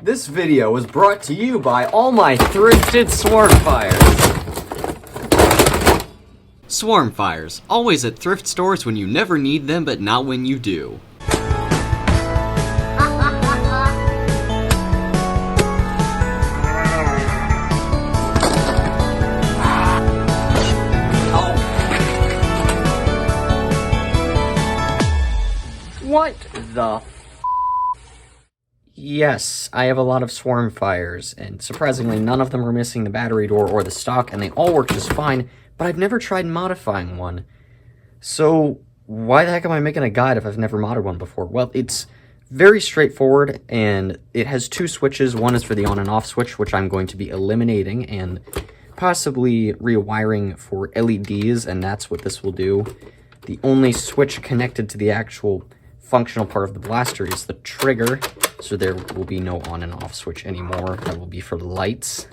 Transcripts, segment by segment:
This video was brought to you by all my thrifted swarmfires. Swarmfires, always at thrift stores when you never need them, but not when you do. What the Yes, I have a lot of swarmfires, and surprisingly none of them are missing the battery door or the stock, and they all work just fine, but I've never tried modifying one. So why the heck am I making a guide if I've never modded one before? Well, it's very straightforward, and it has two switches. One is for the on and off switch, which I'm going to be eliminating and possibly rewiring for LEDs, and that's what this will do. The only switch connected to the actual functional part of the blaster is the trigger, so there will be no on and off switch anymore. That will be for lights.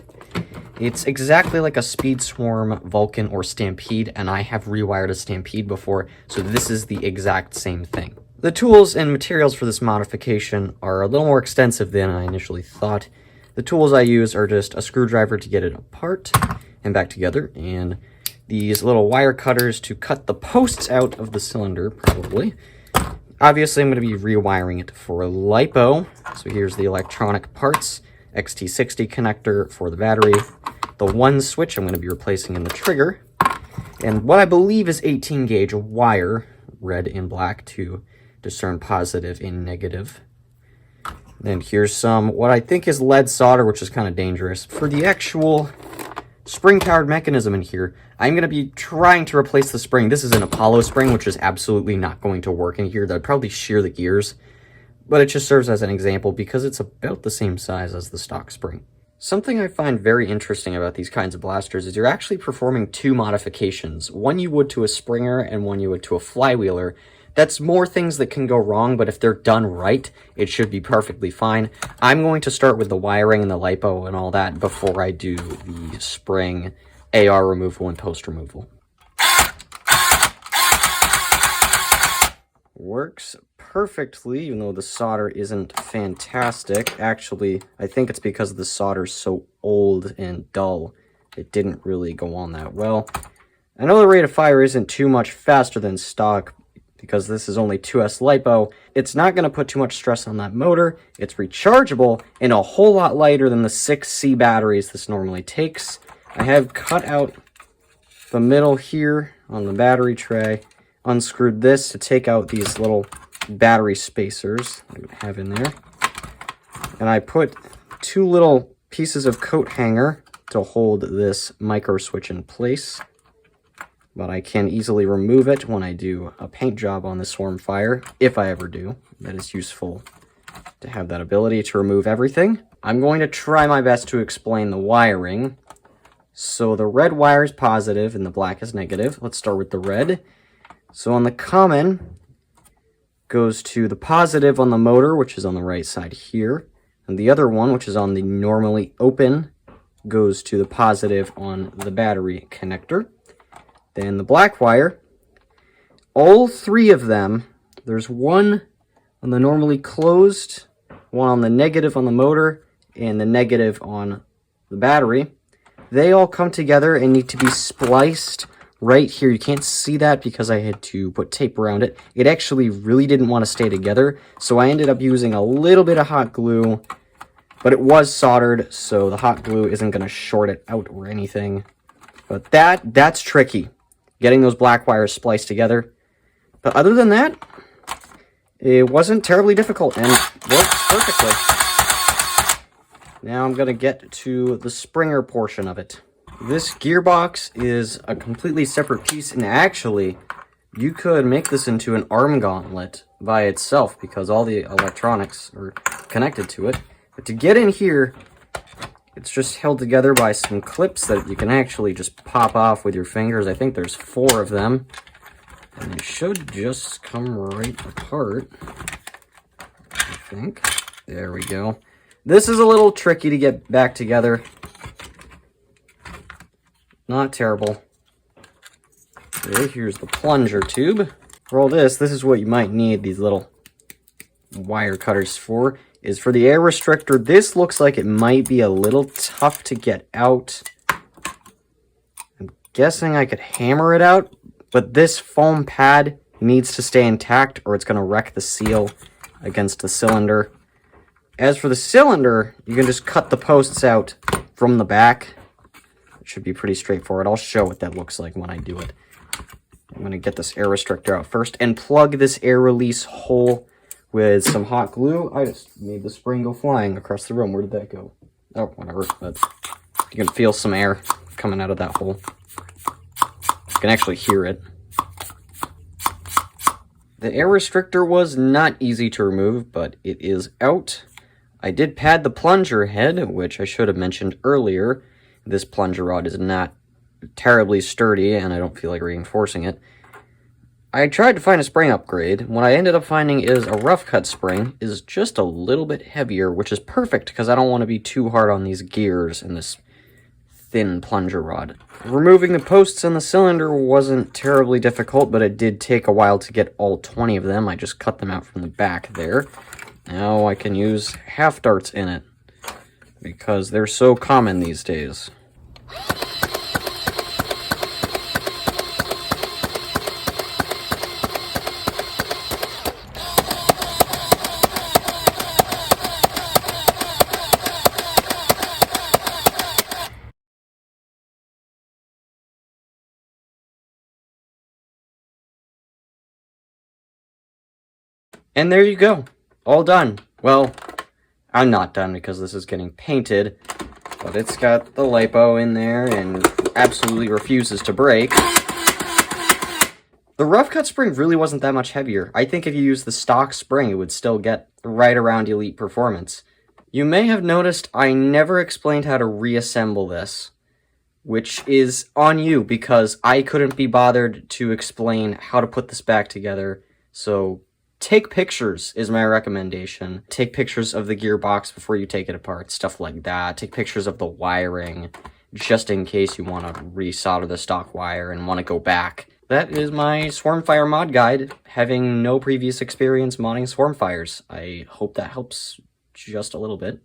It's exactly like a Speed Swarm, Vulcan, or Stampede, and I have rewired a Stampede before, so this is the exact same thing. The tools and materials for this modification are a little more extensive than I initially thought. The tools I use are just a screwdriver to get it apart and back together, and these little wire cutters to cut the posts out of the cylinder, probably. Obviously, I'm going to be rewiring it for a LiPo. So here's the electronic parts, XT60 connector for the battery, the one switch I'm going to be replacing in the trigger, and what I believe is 18 gauge wire, red and black, to discern positive and negative. And here's some, what I think is lead solder, which is kind of dangerous. For the actual spring-powered mechanism in here, I'm going to be trying to replace the spring. This is an Apollo spring, which is absolutely not going to work in here. That would probably shear the gears, but it just serves as an example because it's about the same size as the stock spring. Something I find very interesting about these kinds of blasters is you're actually performing two modifications. One you would to a springer and one you would to a flywheeler. That's more things that can go wrong, but if they're done right, it should be perfectly fine. I'm going to start with the wiring and the LiPo and all that before I do the spring, AR removal, and post removal. Works perfectly, even though the solder isn't fantastic. Actually, I think it's because the solder's so old and dull. It didn't really go on that well. I know the rate of fire isn't too much faster than stock, because this is only 2S LiPo. It's not going to put too much stress on that motor. It's rechargeable and a whole lot lighter than the 6C batteries this normally takes. I have cut out the middle here on the battery tray, unscrewed this to take out these little battery spacers I have in there, and I put two little pieces of coat hanger to hold this micro switch in place. But I can easily remove it when I do a paint job on the Swarmfire, if I ever do. That is useful to have that ability to remove everything. I'm going to try my best to explain the wiring. So the red wire is positive and the black is negative. Let's start with the red. So on the common, goes to the positive on the motor, which is on the right side here. And the other one, which is on the normally open, goes to the positive on the battery connector. Then the black wire, all three of them, there's one on the normally closed, one on the negative on the motor, and the negative on the battery. They all come together and need to be spliced right here. You can't see that because I had to put tape around it. It actually really didn't want to stay together, so I ended up using a little bit of hot glue, but it was soldered, so the hot glue isn't going to short it out or anything. But that's tricky, getting those black wires spliced together. But other than that, it wasn't terribly difficult and worked perfectly. Now I'm going to get to the springer portion of it. This gearbox is a completely separate piece, and actually, you could make this into an arm gauntlet by itself because all the electronics are connected to it. But to get in here, it's just held together by some clips that you can actually just pop off with your fingers. I think there's 4 of them. And they should just come right apart, I think. There we go. This is a little tricky to get back together. Not terrible. Okay, here's the plunger tube. For all this is what you might need these little wire cutters for. is for the air restrictor. This looks like it might be a little tough to get out. I'm guessing I could hammer it out, but this foam pad needs to stay intact or it's going to wreck the seal against the cylinder. As for the cylinder, you can just cut the posts out from the back. It should be pretty straightforward. I'll show what that looks like when I do it. I'm going to get this air restrictor out first and plug this air release hole with some hot glue. I just made the spring go flying across the room. Where did that go? Oh, whatever. But you can feel some air coming out of that hole. You can actually hear it. The air restrictor was not easy to remove, but it is out. I did pad the plunger head, which I should have mentioned earlier. This plunger rod is not terribly sturdy, and I don't feel like reinforcing it. I tried to find a spring upgrade. What I ended up finding is a rough cut spring is just a little bit heavier, which is perfect because I don't want to be too hard on these gears and this thin plunger rod. Removing the posts and the cylinder wasn't terribly difficult, but it did take a while to get all 20 of them. I just cut them out from the back there. Now I can use half darts in it because they're so common these days. And there you go. All done. Well, I'm not done because this is getting painted, but it's got the lipo in there and absolutely refuses to break. The rough cut spring really wasn't that much heavier. I think if you use the stock spring, it would still get right around elite performance. You may have noticed I never explained how to reassemble this, which is on you because I couldn't be bothered to explain how to put this back together, so take pictures is my recommendation. Take pictures of the gearbox before you take it apart, stuff like that. Take pictures of the wiring, just in case you want to resolder the stock wire and want to go back. That is my Swarmfire mod guide, having no previous experience modding Swarmfires. I hope that helps just a little bit.